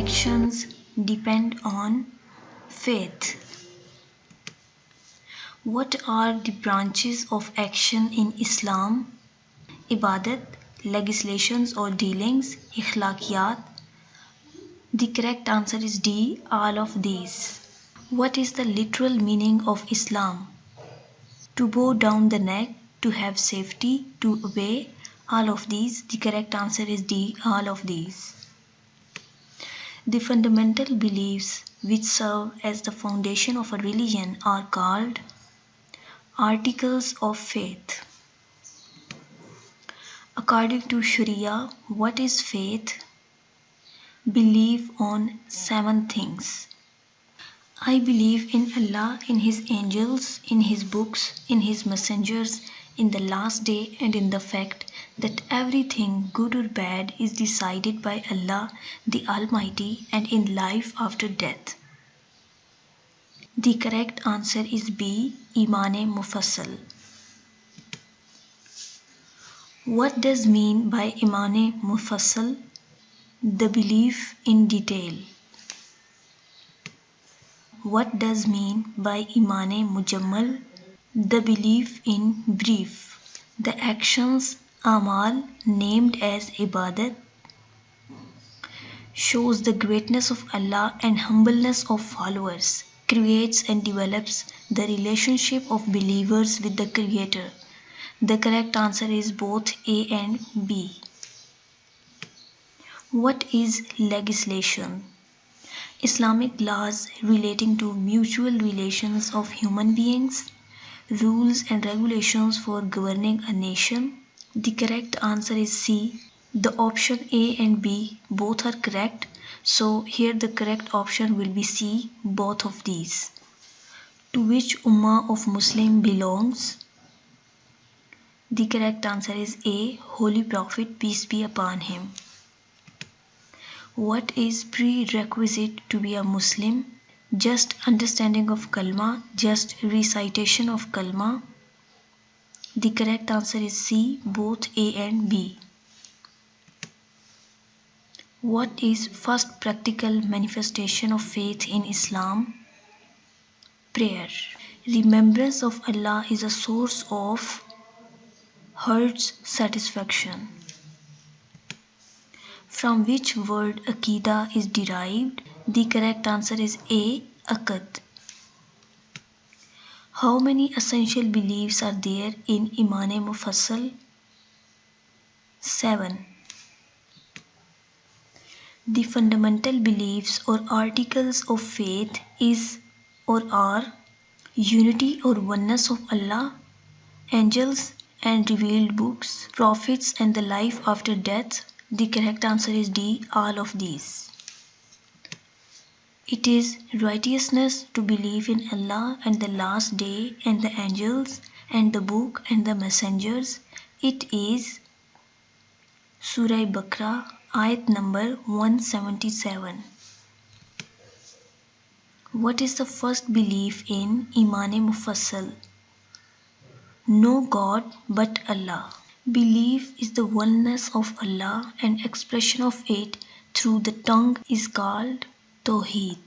actions depend on faith. What are the branches of action in Islam? Ibadat, legislations or dealings, ikhlaqiyat. The correct answer is D, all of these. What is the literal meaning of Islam? To bow down the neck, to have safety, to obey, all of these. The correct answer is D, all of these. The fundamental beliefs which serve as the foundation of a religion are called articles of faith. According to Sharia, what is faith? Believe on 7 things. I believe in Allah, in His angels, in His books, in His messengers, in the last day, and in the fact that everything, good or bad, is decided by Allah, the Almighty, and in life after death. The correct answer is B, Iman-e Mufassal. What does mean by Iman-e Mufassal? The belief in detail. What does mean by Iman-e Mujammal? The belief in brief. The actions Amal named as Ibadat shows the greatness of Allah and humbleness of followers, creates and develops the relationship of believers with the Creator. The correct answer is both A and B. What is legislation? Islamic laws relating to mutual relations of human beings, rules and regulations for governing a nation. The correct answer is C. The option A and B both are correct, so here the correct option will be C, both of these. To which Ummah of Muslim belongs? The correct answer is A, Holy Prophet, peace be upon him. What is prerequisite to be a Muslim? Just understanding of Kalma, just recitation of Kalma. The correct answer is C, both A and B. What is first practical manifestation of faith in Islam? Prayer. Remembrance of Allah is a source of heart's satisfaction. From which word Aqidah is derived? The correct answer is A, Aqd. How many essential beliefs are there in Iman-e Mufassal? 7. The fundamental beliefs or articles of faith is or are unity or oneness of Allah, angels and revealed books, prophets and the life after death. The correct answer is D, all of these. It is righteousness to believe in Allah and the last day and the angels and the book and the messengers. It is Surah Baqarah, ayat number 177. What is the first belief in Iman-e Mufassal? No God but Allah. Belief is the oneness of Allah and expression of it through the tongue is called Tawheed.